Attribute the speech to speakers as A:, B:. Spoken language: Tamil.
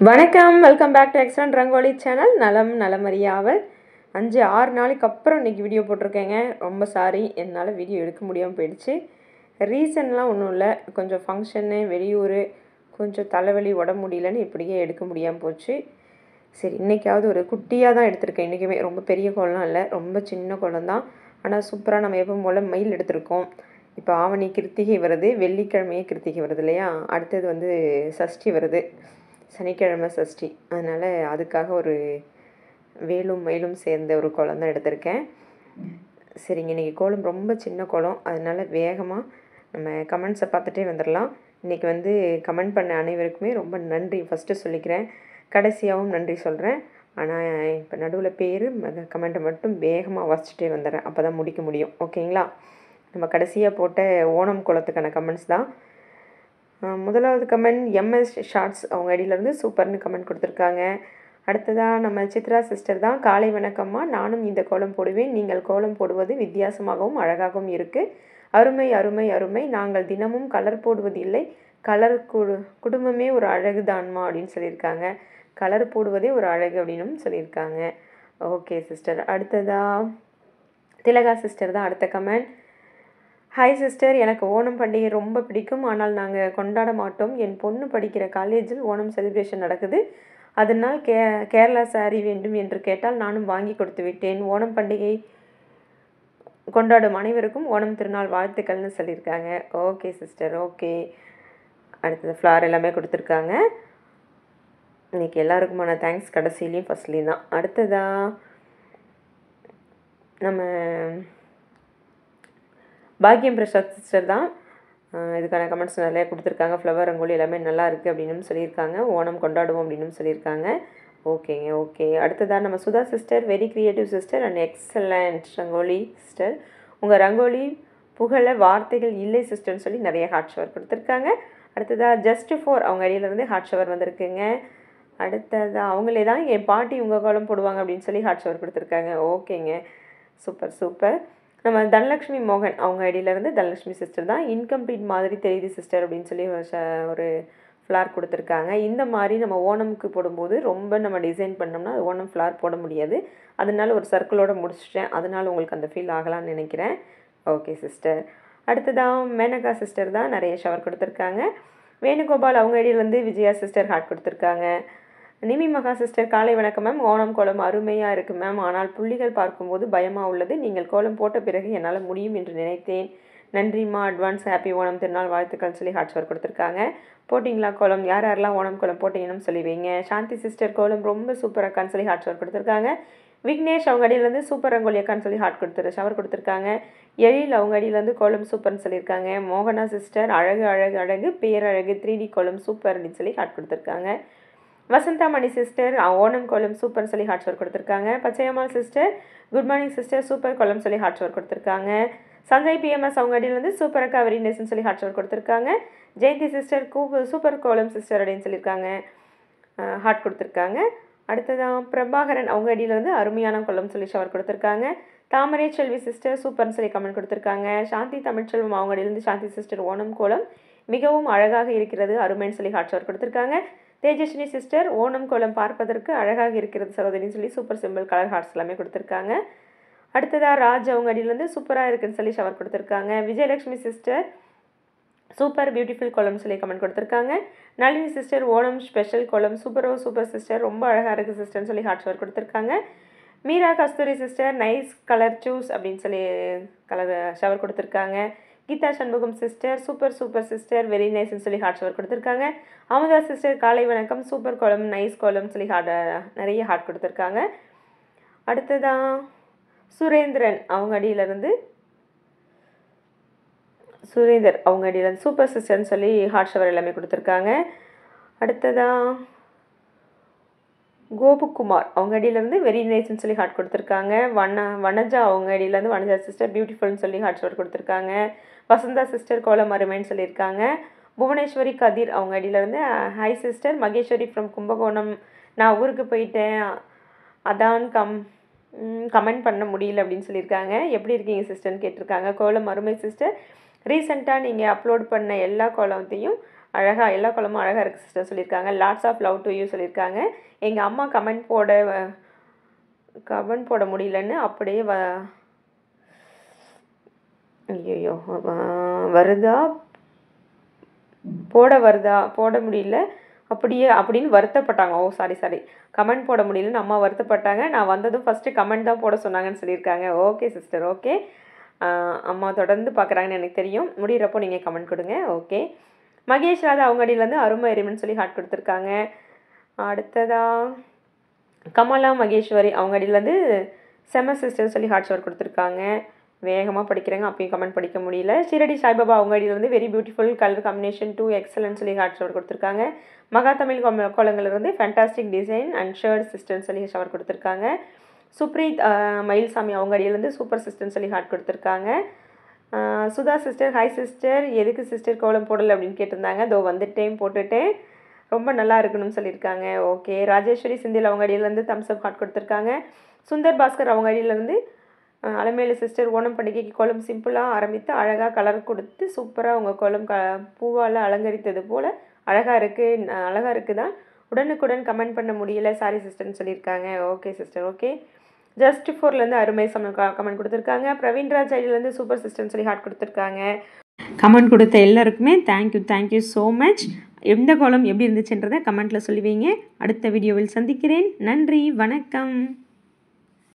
A: வணக்கம், வெல்கம் பேக் டு எக்ஸ்ட்ரன் ரங்கோலி சேனல். நலமறியாவல் 5-6 நாளைக்கு அப்புறம் இன்றைக்கி வீடியோ போட்டிருக்கேங்க. ரொம்ப சாரி, என்னால் வீடியோ எடுக்க முடியாமல் போயிடுச்சு. ரீசன்லாம் ஒன்றும் இல்லை, கொஞ்சம் ஃபங்க்ஷனு, வெளியூர், கொஞ்சம் தலைவலி, உடம்பு முடியலன்னு இப்படியே எடுக்க முடியாமல் போச்சு. சரி, இன்றைக்காவது ஒரு குட்டியாக தான் எடுத்திருக்கேன். இன்றைக்குமே ரொம்ப பெரிய கோலம் இல்லை, ரொம்ப சின்ன கோலம் தான். ஆனால் சூப்பராக நம்ம எப்பவும் போல் மயில் எடுத்திருக்கோம். இப்போ ஆவணி கிருத்திகை வருது, வெள்ளிக்கிழமையே கிருத்திகை வருது இல்லையா? அடுத்தது சஷ்டி வருது, சனிக்கிழமை சஷ்டி. அதனால் அதுக்காக ஒரு வேலும் மயிலும் சேர்ந்த ஒரு கோலம் தான் எடுத்திருக்கேன். சரிங்க, இன்றைக்கி கோலம் ரொம்ப சின்ன கோலம், அதனால் வேகமாக நம்ம கமெண்ட்ஸை பார்த்துட்டே வந்துடலாம். இன்றைக்கி கமெண்ட் பண்ண அனைவருக்குமே ரொம்ப நன்றி ஃபஸ்ட்டு சொல்லிக்கிறேன். கடைசியாகவும் நன்றி சொல்கிறேன். ஆனால் இப்போ நடுவில் பேர் கமெண்ட்டை மட்டும் வேகமாக வாசிச்சுட்டே வந்துடுறேன், அப்போ தான் முடிக்க முடியும். ஓகேங்களா? நம்ம கடைசியாக போட்ட ஓணம் கோலத்துக்கான கமெண்ட்ஸ் தான். முதலாவது கமெண்ட் எம்எஸ் ஷார்ட்ஸ் அவங்க ஐடியிலேருந்து சூப்பர்னு கமெண்ட் கொடுத்துருக்காங்க. அடுத்ததாக நம்ம சித்ரா சிஸ்டர் தான். காலை வணக்கம்மா, நானும் இந்த கோலம் போடுவேன். நீங்கள் கோலம் போடுவது வித்தியாசமாகவும் அழகாகவும் இருக்குது. அருமை அருமை அருமை. நாங்கள் தினமும் கலர் போடுவதில்லை, கலர் குடும்பமே ஒரு அழகு தான்மா அப்படின்னு சொல்லியிருக்காங்க. கலர் போடுவதே ஒரு அழகு அப்படின்னும் சொல்லியிருக்காங்க. Okay sister. அடுத்ததாக திலகா சிஸ்டர் தான் அடுத்த கமெண்ட். ஹாய் சிஸ்டர், எனக்கு ஓணம் பண்டிகை ரொம்ப பிடிக்கும், ஆனால் நாங்கள் கொண்டாட மாட்டோம். என் பொண்ணு படிக்கிற காலேஜில் ஓணம் செலிப்ரேஷன் நடக்குது, அதனால் கேரளா சாரி வேண்டும் என்று கேட்டால் நானும் வாங்கி கொடுத்து விட்டேன். ஓணம் பண்டிகை கொண்டாடும் அனைவருக்கும் ஓணம் திருநாள் வாழ்த்துக்கள்னு சொல்லியிருக்காங்க. Okay sister, okay. அடுத்தது ஃப்ளார் எல்லாமே கொடுத்துருக்காங்க. இன்றைக்கி எல்லாருக்குமான தேங்க்ஸ் கடைசிலையும் ஃபஸ்ட்லேயும் தான். அடுத்ததாக நம்ம பாக்கியம் பிரசாத் சிஸ்டர் தான். இதுக்கான கமெண்ட்ஸ் நிறையா கொடுத்துருக்காங்க. ஃப்ளவர் ரங்கோலி எல்லாமே நல்லா இருக்குது அப்படின்னு சொல்லியிருக்காங்க. ஓணம் கொண்டாடுவோம் அப்படின்னு சொல்லியிருக்காங்க. ஓகேங்க, ஓகே. அடுத்ததாக நம்ம Sudha sister, very creative sister and excellent rangoli sister. உங்கள் ரங்கோலி புகழ வார்த்தைகள் இல்லை சிஸ்டர்னு சொல்லி நிறைய ஹார்ட் ஷவர் கொடுத்துருக்காங்க. அடுத்ததாக ஜஸ்ட் ஃபோர் அவங்க ஐடியிலேருந்து ஹார்ட் ஷவர் வந்திருக்குங்க. அடுத்ததாக அவங்களே தான் என் பாட்டி உங்கள் கோலம் போடுவாங்க அப்படின்னு சொல்லி ஹார்ட் ஷவர் கொடுத்துருக்காங்க. ஓகேங்க, சூப்பர் சூப்பர். நம்ம தனலக்ஷ்மி மோகன் அவங்க ஐடியிலேருந்து தனலக்ஷ்மி சிஸ்டர் தான். இன்கம்ப்ளீட் மாதிரி தெரியுது சிஸ்டர் அப்படின்னு சொல்லி ஒரு ஃப்ளார் கொடுத்துருக்காங்க. இந்த மாதிரி நம்ம ஓணமுக்கு போடும்போது ரொம்ப நம்ம டிசைன் பண்ணோம்னா ஓணம் ஃப்ளார் போட முடியாது, அதனால ஒரு சர்க்கிளோடு முடிச்சிட்டேன். அதனால் உங்களுக்கு அந்த ஃபீல் ஆகலான்னு நினைக்கிறேன். Okay sister. அடுத்ததான் மேனகா சிஸ்டர் தான் நிறைய ஷவர் கொடுத்துருக்காங்க. வேணுகோபால் அவங்க ஐடியிலேருந்து விஜயா சிஸ்டர் ஹார்ட் கொடுத்துருக்காங்க. நிமி மகா சிஸ்டர், காலை வணக்கம் மேம். ஓணம் கோலம் அருமையாக இருக்குது மேம், ஆனால் புள்ளிகள் பார்க்கும்போது பயமாக உள்ளது. நீங்கள் கோலம் போட்ட பிறகு என்னால் முடியும் என்று நினைத்தேன். நன்றிம்மா, அட்வான்ஸ் ஹாப்பி ஓணம் திருநாள் வாழ்த்துக்கள் சொல்லி ஹார்ட் ஷவர் கொடுத்துருக்காங்க. போட்டிங்களா கோலம்? யார் யாரெல்லாம் ஓணம் கோலம் போட்டிங்கன்னு சொல்லி வைங்க. சாந்தி சிஸ்டர், கோலம் ரொம்ப சூப்பர் அக்கான்னு சொல்லி ஹார்ட் ஷவர் கொடுத்துருக்காங்க. விக்னேஷ் அவங்க அடியிலேருந்து சூப்பர் ரங்கோலி அக்கான்னு சொல்லி ஷவர் கொடுத்துருக்காங்க. எழில் அவங்க அடியிலேருந்து கோலம் சூப்பர்னு சொல்லியிருக்காங்க. மோகனா சிஸ்டர், அழகு அழகு அழகு, பேரழகு, 3D கோலம் சூப்பர் அப்படின்னு சொல்லி ஹார்ட் கொடுத்துருக்காங்க. வசந்தா மணி சிஸ்டர், ஓணம் கோலம் சூப்பர்னு சொல்லி ஹார்ட் ஷவர் கொடுத்துருக்காங்க. Pachaiyammal sister, good morning sister, super கோலம் சொல்லி ஹார்ட் ஷவர் கொடுத்துருக்காங்க. சஞ்சய் பிஎம்எஸ் அவங்க அடியிலேருந்து சூப்பர் அக்கா வெரி நைஸ்ன்னு சொல்லி ஹார்ட் ஷவர் கொடுத்துருக்காங்க. ஜெயந்தி சிஸ்டர், சூப்பர் கோலம் சிஸ்டர் அப்படின்னு சொல்லியிருக்காங்க, ஹார்ட் கொடுத்துருக்காங்க. அடுத்ததான் பிரபாகரன் அவங்க அடியிலேருந்து அருமையான கோலம் சொல்லி ஷவர் கொடுத்துருக்காங்க. தாமரை செல்வி சிஸ்டர், சூப்பர்னு சொல்லி கமெண்ட் கொடுத்துருக்காங்க. சாந்தி தமிழ்ச்செல்வம் அவங்க அடியிலேருந்து சாந்தி சிஸ்டர், ஓணம் கோலம் மிகவும் அழகாக இருக்கிறது, அருமைன்னு சொல்லி ஹார்ட் ஷவர் கொடுத்துருக்காங்க. தேஜஸ்வினி சிஸ்டர், ஓணம் கோலம் பார்ப்பதற்கு அழகாக இருக்கிறது சகோதரின்னு சொல்லி சூப்பர் சிம்பிள் கலர் ஹார்ட்ஸ் எல்லாமே கொடுத்துருக்காங்க. அடுத்ததாக ராஜ் அவங்க அடியிலேருந்து சூப்பராக இருக்குன்னு சொல்லி ஷவர் கொடுத்துருக்காங்க. விஜயலட்சுமி சிஸ்டர், சூப்பர் பியூட்டிஃபுல் கோலம் சொல்லி கமெண்ட் கொடுத்துருக்காங்க. நளினி சிஸ்டர், ஓணம் ஸ்பெஷல் கோலம் சூப்பர் சிஸ்டர், ரொம்ப அழகாக இருக்குது சிஸ்டர்னு சொல்லி ஹார்ட் ஷவர் கொடுத்துருக்காங்க. Meera Kasturi sister, nice colour choose அப்படின்னு சொல்லி கலர் ஷவர் கொடுத்துருக்காங்க. Geetha Shanmugam sister, super sister, very நைஸ்ன்னு சொல்லி ஹார்ட் ஷவர் கொடுத்துருக்காங்க. அமுதா சிஸ்டர், காலை வணக்கம், சூப்பர் கோலம் நைஸ் கோலம் சொல்லி நிறைய ஹார்ட் கொடுத்துருக்காங்க. அடுத்ததான் சுரேந்தர் அவங்க அடியிலேருந்து சூப்பர் சிஸ்டர்னு சொல்லி ஹார்ட் ஷவர் எல்லாமே கொடுத்துருக்காங்க. அடுத்ததாக கோபுக்குமார் அவங்க அடியிலேருந்து வெரி நைஸ்ன்னு சொல்லி ஹார்ட் கொடுத்துருக்காங்க. வனஜா அவங்க அடியிலேருந்து வனஜா சிஸ்டர், பியூட்டிஃபுல்னு சொல்லி ஹார்ட் ஷவர் கொடுத்துருக்காங்க. வசந்தா சிஸ்டர், கோலம் அருமைன்னு சொல்லியிருக்காங்க. புவனேஸ்வரி கதிர் அவங்க அடியிலேருந்து hi sister, Maheswari from Kumbakonam, நான் ஊருக்கு போயிட்டேன், அதான் கமெண்ட் பண்ண முடியல அப்படின்னு சொல்லியிருக்காங்க. எப்படி இருக்கீங்க சிஸ்டர்னு கேட்டிருக்காங்க. கோலம் அருமை சிஸ்டர், ரீசெண்டாக நீங்கள் அப்லோட் பண்ண எல்லா கோலத்தையும் அழகாக எல்லா கோலமும் அழகாக இருக்குது சிஸ்டர் சொல்லியிருக்காங்க. Lots of love to you சொல்லியிருக்காங்க. எங்கள் அம்மா கமெண்ட் போட முடியலன்னு அப்படியே ஐயோ வருதா போட முடியல அப்படியே அப்படின்னு வருத்தப்பட்டாங்க. ஓ சாரி கமெண்ட் போட முடியலன்னு அம்மா வருத்தப்பட்டாங்க. நான் வந்ததும் ஃபஸ்ட்டு கமெண்ட் தான் போட சொன்னாங்கன்னு சொல்லியிருக்காங்க. Okay sister okay. அம்மா தொடர்ந்து பார்க்குறாங்கன்னு எனக்கு தெரியும். முடிகிறப்போ நீங்கள் கமெண்ட் கொடுங்க. ஓகே. மகேஷ் ராதா அவங்க அடியிலேருந்து அருமை அறிவுன்னு சொல்லி ஹார்ட் கொடுத்துருக்காங்க. அடுத்ததாக கமலா மகேஸ்வரி அவங்க அடியிலேருந்து செம சிஸ்டர் சொல்லி ஹார்ட் ஷவர் கொடுத்துருக்காங்க. வேகமாக படிக்கிறேங்க, அப்பயும் கமெண்ட் படிக்க முடியல. ஷிரடி சாய்பாபா அவங்க அடியிலேருந்து very beautiful colour combination 2 excellent சொல்லி ஹார்ட் ஷவர் கொடுத்துருக்காங்க. மகா தமிழ் கோலங்கள்லேருந்து ஃபேண்டாஸ்டிக் டிசைன் அண்ட் ஷர்ட் சிஸ்டர்னு சொல்லி ஷவர் கொடுத்துருக்காங்க. சுப்ரீத் மயில்சாமி அவங்க அடியிலேருந்து சூப்பர் சிஸ்டர்னு சொல்லி ஹார்ட் கொடுத்துருக்காங்க. சுதா சிஸ்டர் ஹாய் சிஸ்டர், எதுக்கு சிஸ்டர் கோலம் போடலை அப்படின்னு கேட்டிருந்தாங்க. தோ வந்துட்டேன், போட்டுட்டேன், ரொம்ப நல்லா இருக்கணும்னு சொல்லியிருக்காங்க. ஓகே. ராஜேஸ்வரி சிந்தில் அவங்க அடியிலேருந்து தம்ஸ் அப் ஹார்ட் கொடுத்துருக்காங்க. சுந்தர் பாஸ்கர் அவங்க அடியிலேருந்து அலமேலு சிஸ்டர் ஓணம் பண்டிகைக்கு கோலம் சிம்பிளாக ஆரம்பித்து அழகாக கலர் கொடுத்து சூப்பராக உங்கள் கோலம் பூவால் அலங்கரித்தது போல் அழகாக இருக்குது தான், உடனுக்குடன் கமெண்ட் பண்ண முடியல சாரி சிஸ்டர்னு சொல்லியிருக்காங்க. Okay sister okay. ஜஸ்ட் ஃபோர்லேருந்து அருமை கமெண்ட் கொடுத்துருக்காங்க. பிரவீன்ராஜ் ஐடியிலேருந்து சூப்பர் சிஸ்டர்னு சொல்லி ஹார்ட் கொடுத்துருக்காங்க. கமெண்ட் கொடுத்த எல்லாருக்குமே தேங்க்யூ ஸோ மச். எந்த கோலம் எப்படி இருந்துச்சுன்றதை கமெண்ட்டில் சொல்லுவீங்க. அடுத்த வீடியோவில் சந்திக்கிறேன். நன்றி, வணக்கம்.